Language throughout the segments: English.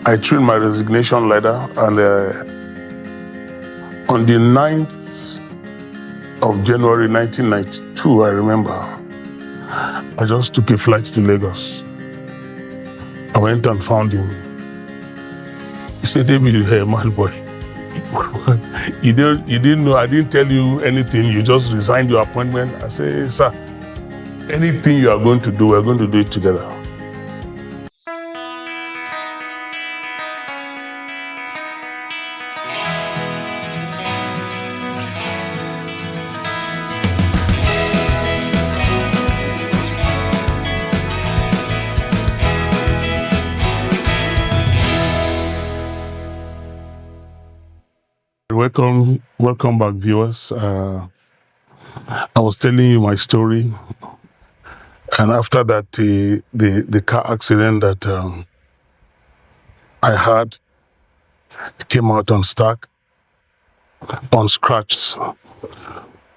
I threw in my resignation letter, and on the 9th of January 1992, I remember, I just took a flight to Lagos. I went and found him. He said, "David, you're a mad boy. You didn't know, I didn't tell you anything, you just resigned your appointment." I said, "Sir, anything you are going to do, we're going to do it together." Welcome back, viewers. I was telling you my story, and after that, the car accident that I had came out unscratched,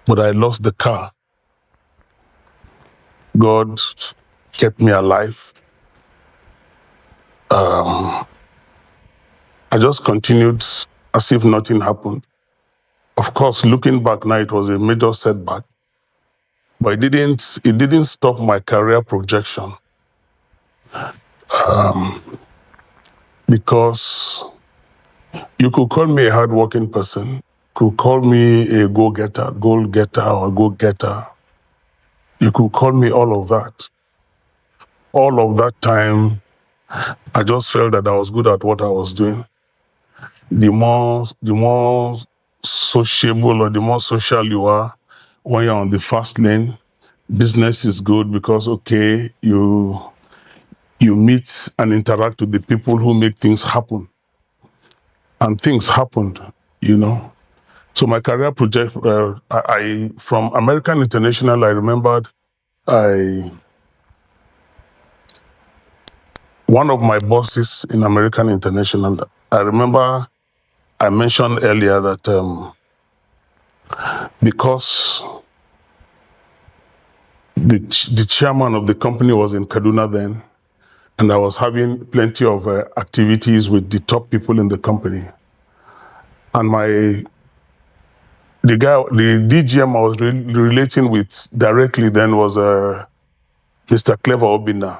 but I lost the car. God kept me alive. I just continued as if nothing happened. Of course, looking back now, it was a major setback, but it didn't stop my career projection. Because you could call me a hardworking person, could call me a goal-getter, or go-getter. You could call me all of that. All of that time, I just felt that I was good at what I was doing. The more sociable or the more social you are when you're on the fast lane, business is good because, okay, you meet and interact with the people who make things happen. And things happened, you know. So my career project, I from American International, I remembered one of my bosses in American International, I remember I mentioned earlier that because the chairman of the company was in Kaduna then, and I was having plenty of activities with the top people in the company. And the DGM I was relating with directly then was Mr. Clever Obinna.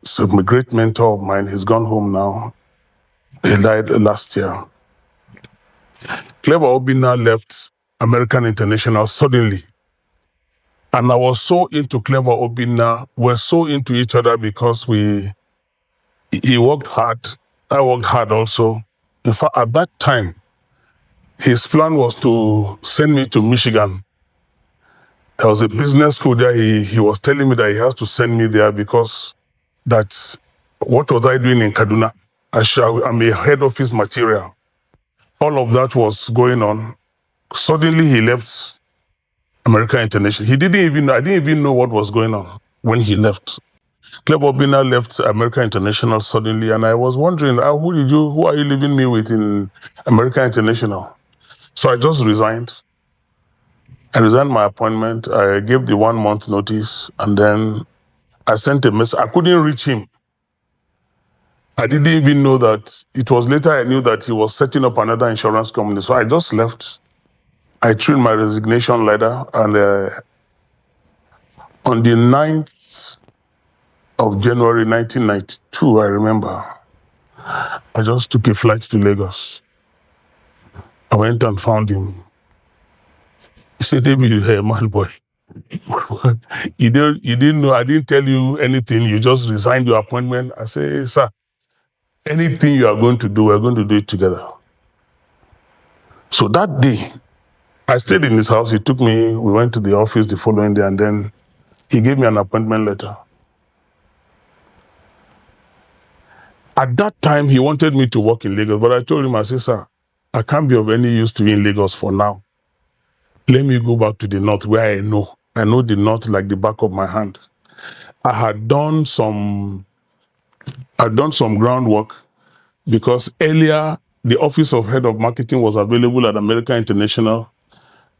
So a great mentor of mine. He's gone home now. He died last year. Clever Obinna left American International suddenly. And I was so into Clever Obinna. We're so into each other because he worked hard. I worked hard also. In fact, at that time, his plan was to send me to Michigan. There was a business school there. He was telling me that he has to send me there because that's what was I doing in Kaduna? I'm a head office material. All of that was going on. Suddenly he left American International. I didn't even know what was going on when he left. Clever Obinna left American International suddenly, and I was wondering, who are you leaving me with in American International? So I just resigned. I resigned my appointment. I gave the 1 month notice, and then I sent a message. I couldn't reach him. I didn't even know that. It was later I knew that he was setting up another insurance company. So I just left. I threw in my resignation letter, and on the 9th of January 1992, I remember, I just took a flight to Lagos. I went and found him. He said, "David, you're a mad boy. You didn't know, I didn't tell you anything, you just resigned your appointment." I said, "Sir, anything you are going to do, we're going to do it together." So that day, I stayed in his house. He took me, we went to the office the following day, and then he gave me an appointment letter. At that time, he wanted me to work in Lagos, but I told him, I said, "Sir, I can't be of any use to you in Lagos for now. Let me go back to the north where I know. I know the north like the back of my hand." I had done some groundwork because earlier the office of head of marketing was available at American International,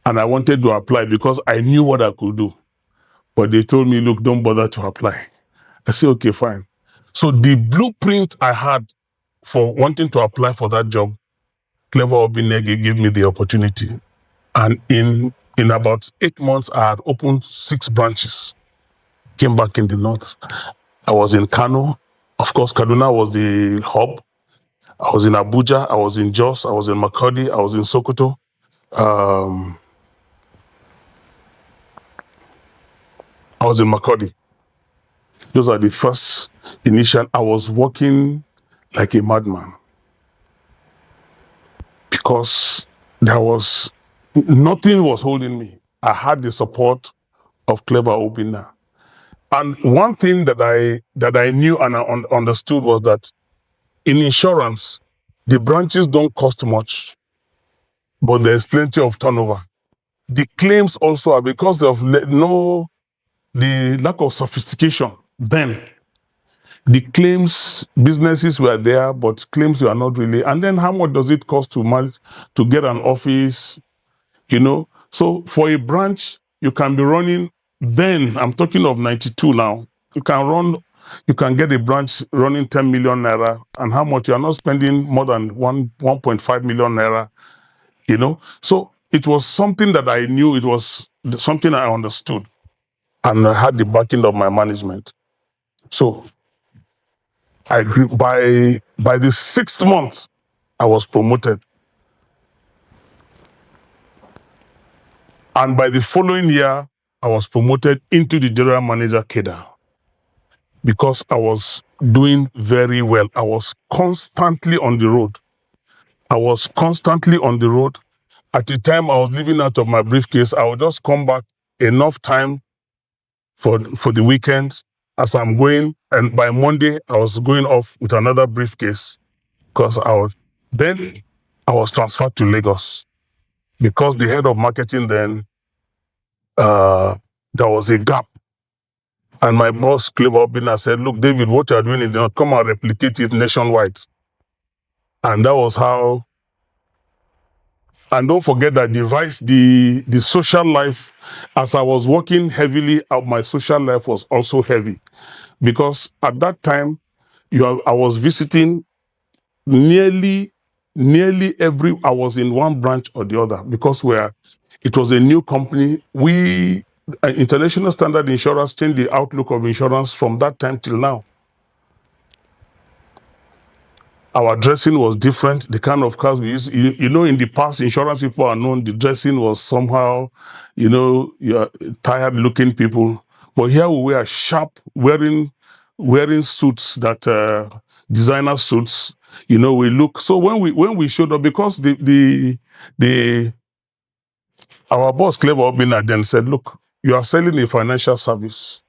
and I wanted to apply because I knew what I could do. But they told me, "Look, don't bother to apply." I said, "Okay, fine." So the blueprint I had for wanting to apply for that job, Clever Obinna gave me the opportunity. And in about 8 months, I had opened 6 branches. Came back in the north. I was in Kano. Of course, Kaduna was the hub. I was in Abuja. I was in Jos. I was in Makurdi. I was in Sokoto. I was in Makurdi. Those are the first initial. I was working like a madman because there was nothing was holding me. I had the support of Clever Obinna. And one thing that I knew and I understood was that in insurance, the branches don't cost much, but there's plenty of turnover. The claims also are because of the lack of sophistication. Then the claims businesses were there, but claims were not really. And then how much does it cost to manage to get an office? You know, so for a branch, you can be running. Then I'm talking of 92 now. You can get a branch running 10 million naira, and how much you are not spending more than 1.5 million naira. You know, so it was something that I knew. It was something I understood, and I had the backing of my management. So I grew. By the 6th month, I was promoted. And by the following year, I was promoted into the general manager cadre because I was doing very well. I was constantly on the road. At the time I was living out of my briefcase, I would just come back enough time for the weekend as I'm going. And by Monday, I was going off with another briefcase because then I was transferred to Lagos because the head of marketing then, there was a gap. And my boss, Clever Obinna, said, look, David, what you are doing in the north, come and replicate it nationwide. And that was how. And don't forget that the social life, as I was working heavily, my social life was also heavy. Because at that time, I was visiting nearly I was in one branch or the other because it was a new company. International Standard Insurance changed the outlook of insurance from that time till now. Our dressing was different. The kind of cars we used, in the past, insurance people are known, the dressing was somehow, tired-looking people. But here we were sharp, wearing suits that designer suits. We look. So when we showed up, because our boss Clever Obinna then said, look, you are selling a financial service.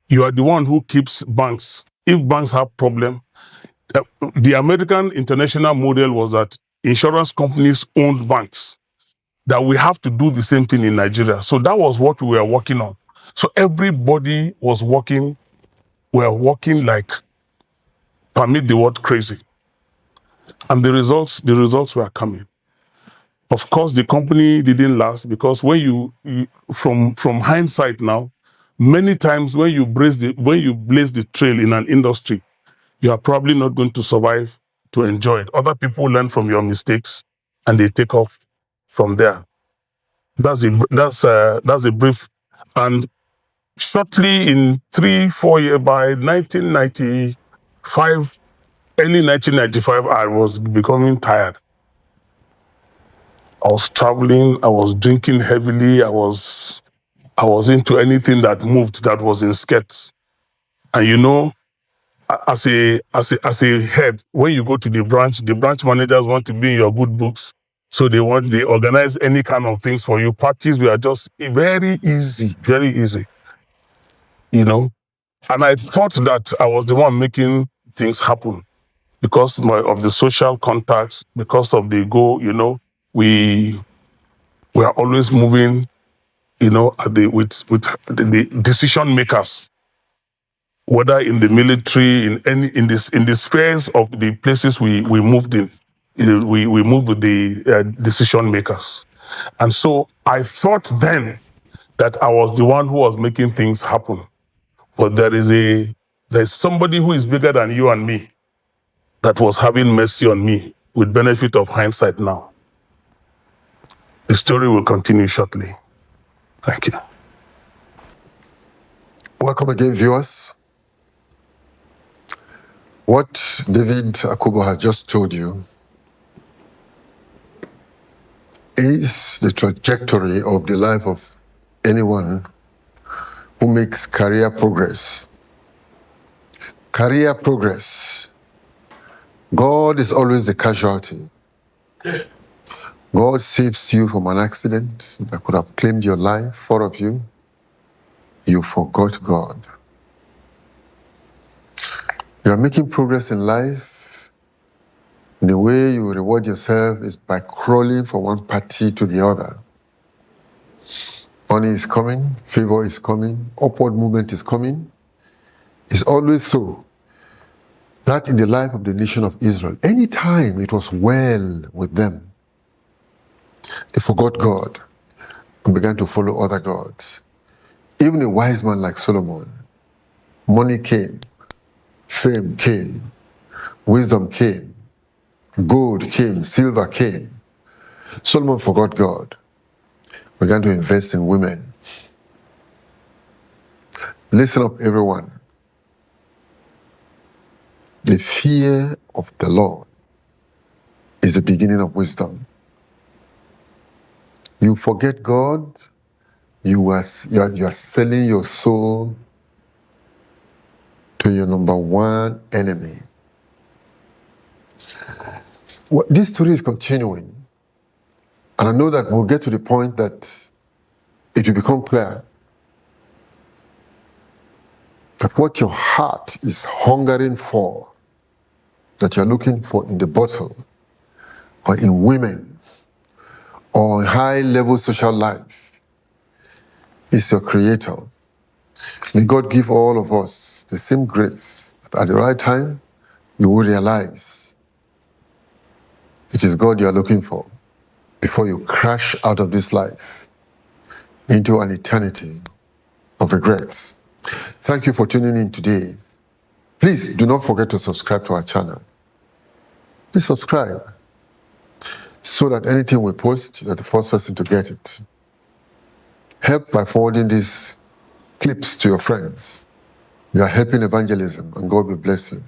You are the one who keeps banks. If banks have problem, the American international model was that insurance companies owned banks, that we have to do the same thing in Nigeria. So that was what we were working on. So everybody was working, we were working like, permit the word, crazy. And the results were coming. Of course, the company didn't last because when you from hindsight now, many times when you blaze the trail in an industry, you are probably not going to survive to enjoy it. Other people learn from your mistakes and they take off from there. That's a brief. And shortly in 3-4 years, by 1995, early 1995, I was becoming tired. I was traveling, I was drinking heavily, I was into anything that moved, that was in skirts. And as a head, when you go to the branch managers want to be in your good books. So they organize any kind of things for you. Parties were just very easy. And I thought that I was the one making things happen because of the social contacts, because of the we are always moving, with the decision makers, whether in the military, in the spheres of the places we moved in, we moved with the decision makers. And so I thought then that I was the one who was making things happen. But there is There's somebody who is bigger than you and me that was having mercy on me with benefit of hindsight now. The story will continue shortly. Thank you. Welcome again, viewers. What David Akubo has just told you is the trajectory of the life of anyone who makes career progress. Career progress. God is always the casualty. God saves you from an accident that could have claimed your life, 4 of you. You forgot God. You are making progress in life. The way you reward yourself is by crawling from one party to the other. Money is coming, favor is coming, upward movement is coming. It's always so. That in the life of the nation of Israel, anytime it was well with them, they forgot God and began to follow other gods. Even a wise man like Solomon, money came, fame came, wisdom came, gold came, silver came. Solomon forgot God, began to invest in women. Listen up, everyone. The fear of the Lord is the beginning of wisdom. You forget God, you are selling your soul to your number one enemy. Well, this story is continuing. And I know that we'll get to the point that it will become clear that what your heart is hungering for, that you're looking for in the bottle, or in women, or in high-level social life, is your Creator. May God give all of us the same grace that at the right time, you will realize it is God you are looking for before you crash out of this life into an eternity of regrets. Thank you for tuning in today. Please do not forget to subscribe to our channel. Please subscribe so that anything we post, you're the first person to get it. Help by forwarding these clips to your friends. You are helping evangelism, and God will bless you.